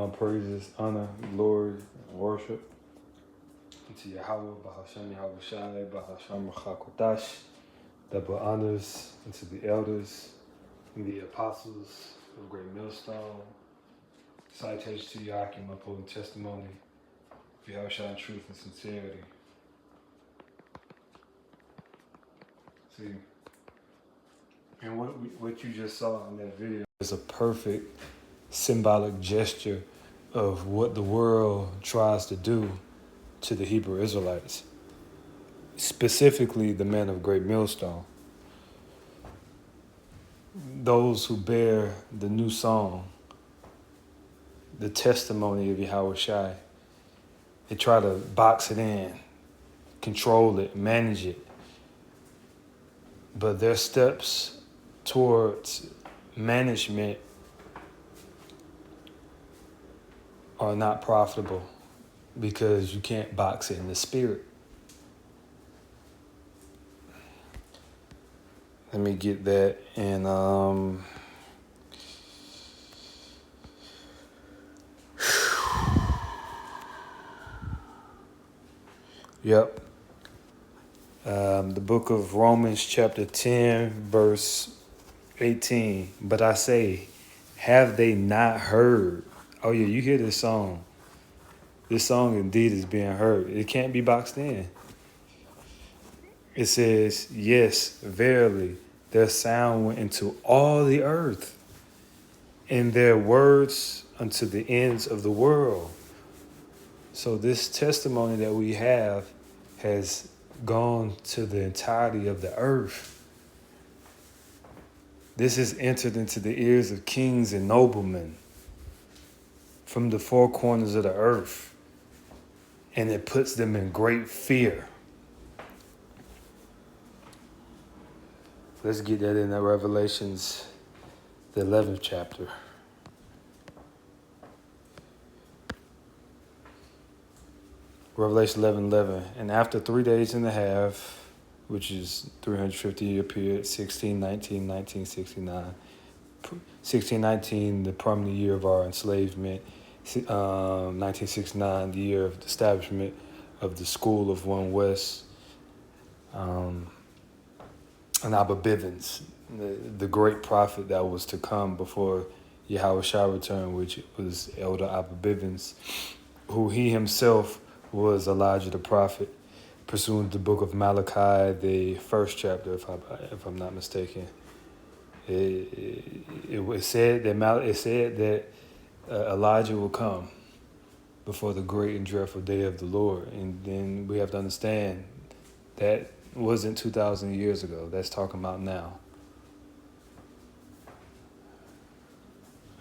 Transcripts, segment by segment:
all praises, honor, glory, and worship to Yahweh, Bahashem Yahweh Shai, Bahashem Chakotash, double honors unto the elders and the apostles of Great Millstone. Citation to Yakim, upholding testimony of Yahweh Shai in truth and sincerity. See, and what you just saw in that video is a perfect symbolic gesture of what the world tries to do to the Hebrew Israelites, specifically the men of Great Millstone. Those who bear the new song, the testimony of Yahweh Shai, they try to box it in, control it, manage it. But their steps towards management are not profitable because you can't box it in the spirit. Let me get that in Yep. The book of Romans chapter 10, verse 18. But I say, have they not heard? Oh yeah, you hear this song. This song indeed is being heard. It can't be boxed in. It says, yes, verily, their sound went into all the earth, and their words unto the ends of the world. So this testimony that we have has gone to the entirety of the earth. This has entered into the ears of kings and noblemen from the four corners of the earth, and it puts them in great fear. Let's get that in the Revelations, the 11th chapter. Revelation 11:11. And after 3 days and a half, which is 350-year period, 1619, 1969. 1619, the permanent year of our enslavement. 1969, the year of the establishment of the School of One West. And Abba Bivens, the great prophet that was to come before Yahweh Shai returned, which was Elder Abba Bivens, who he himself was Elijah the prophet, pursuant to the book of Malachi, the first chapter, if I'm not mistaken. It said that Elijah will come before the great and dreadful day of the Lord, and then we have to understand that wasn't 2,000 years ago. That's talking about now.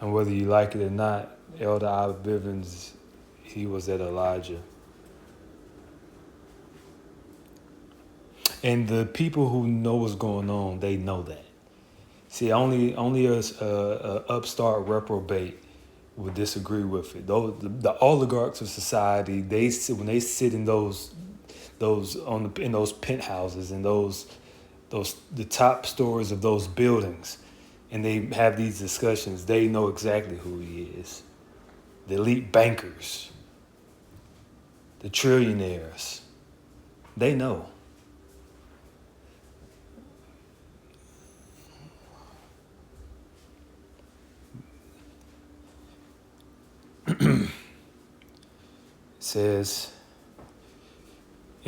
And whether you like it or not, Elder Abba Bivens, he was that Elijah. And the people who know what's going on, they know that. See, only a upstart reprobate would disagree with it. The oligarchs of society, when they sit in those penthouses and the top stories of those buildings, and they have these discussions, they know exactly who he is. The elite bankers, the trillionaires, they know.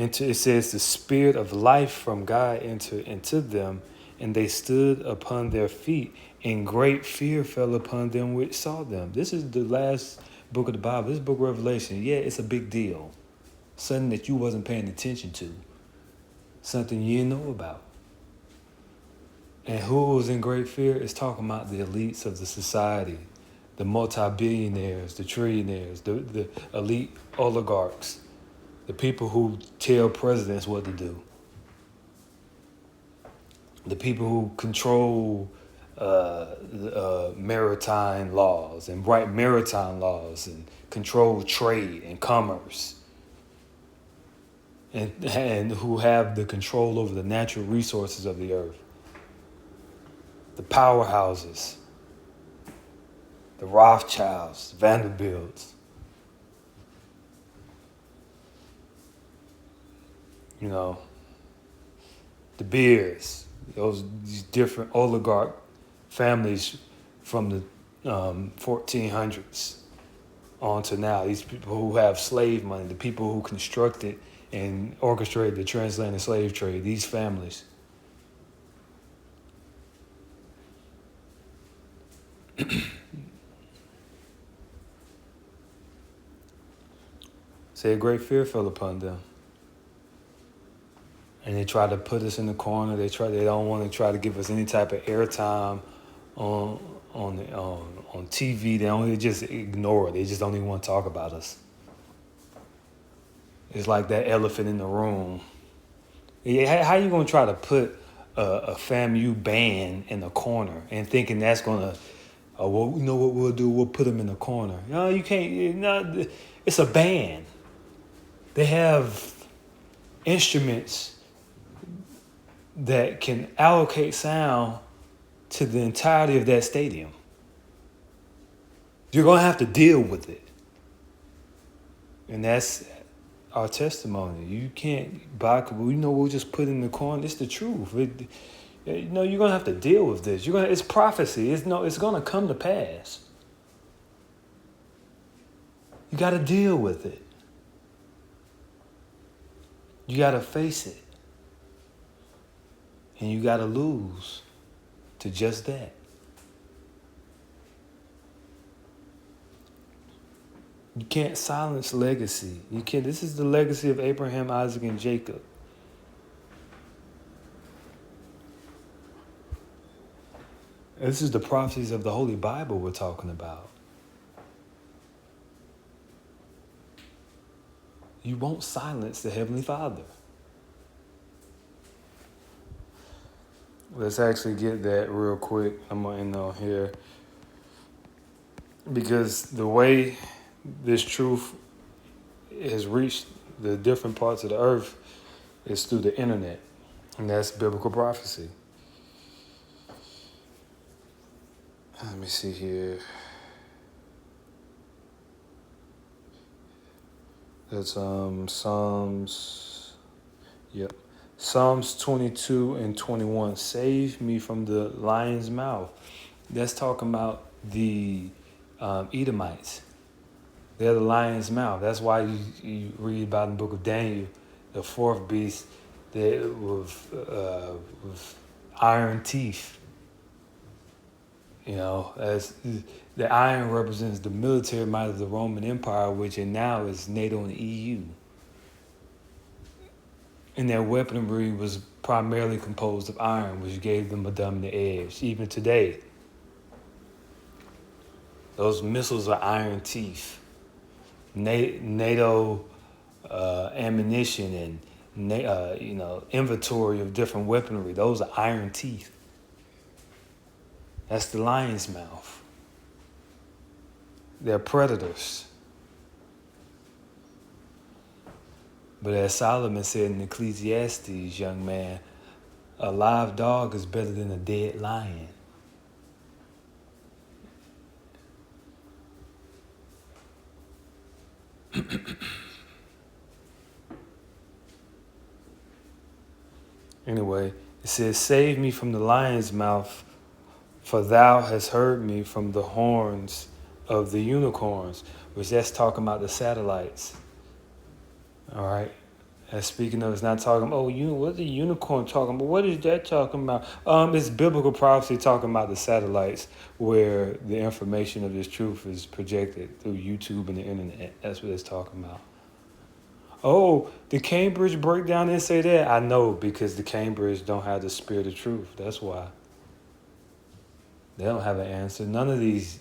It says the spirit of life from God entered into them, and they stood upon their feet, and great fear fell upon them which saw them. This is the last book of the Bible. This book of Revelation. Yeah, it's a big deal. Something that you wasn't paying attention to. Something you didn't know about. And who was in great fear is talking about the elites of the society, the multi-billionaires, the trillionaires, the elite oligarchs, the people who tell presidents what to do, the people who control maritime laws and write maritime laws and control trade and commerce, and who have the control over the natural resources of the earth, the powerhouses, the Rothschilds, Vanderbilts, you know, the Beers, these different oligarch families from the 1400s on to now. These people who have slave money, the people who constructed and orchestrated the transatlantic slave trade, these families. Say a great fear fell upon them. And they try to put us in the corner. They don't want to try to give us any type of airtime on TV. They just ignore it. They just don't even want to talk about us. It's like that elephant in the room. How you gonna try to put a FAMU band in the corner and thinking that's gonna, well, you know what we'll do? We'll put them in the corner. No, you can't. No, it's a band. They have instruments that can allocate sound to the entirety of that stadium. You're going to have to deal with it. And that's our testimony. You can't buy, we'll just put in the corner. It's the truth. You're going to have to deal with this. It's prophecy. It's going to come to pass. You got to deal with it. You got to face it. And you got to lose to just that. You can't silence legacy. You can't. This is the legacy of Abraham, Isaac, and Jacob. This is the prophecies of the Holy Bible we're talking about. You won't silence the Heavenly Father. Let's actually get that real quick. I'm going to end on here. Because the way this truth has reached the different parts of the earth is through the internet. And that's biblical prophecy. Let me see here. That's Psalms. Yep. Psalms 22 and 21. Save me from the lion's mouth. That's talking about the Edomites. They're the lion's mouth. That's why you read about in the book of Daniel, the fourth beast that with iron teeth. As the iron represents the military might of the Roman Empire, which now is NATO and the EU. And their weaponry was primarily composed of iron, which gave them a dominant edge. Even today, those missiles are iron teeth. NATO ammunition and inventory of different weaponry, those are iron teeth. That's the lion's mouth. They're predators. But as Solomon said in Ecclesiastes, young man, a live dog is better than a dead lion. Anyway, it says, save me from the lion's mouth, for thou hast heard me from the horns of the unicorns, which that's talking about the satellites. All right. And speaking of, it's not talking about, what's the unicorn talking about? What is that talking about? It's biblical prophecy talking about the satellites where the information of this truth is projected through YouTube and the internet. That's what it's talking about. Oh, the Cambridge breakdown didn't say that. I know, because the Cambridge don't have the spirit of truth. That's why. They don't have an answer. None of these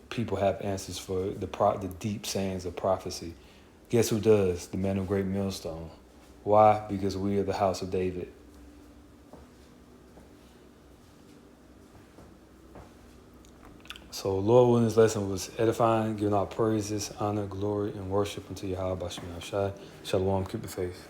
people have answers for the deep sayings of prophecy. Guess who does? The man of great millstone. Why? Because we are the house of David. So, Lord, willing, this lesson was edifying, giving our praises, honor, glory, and worship unto Yahweh Bashim Shai. Shalom, keep the faith.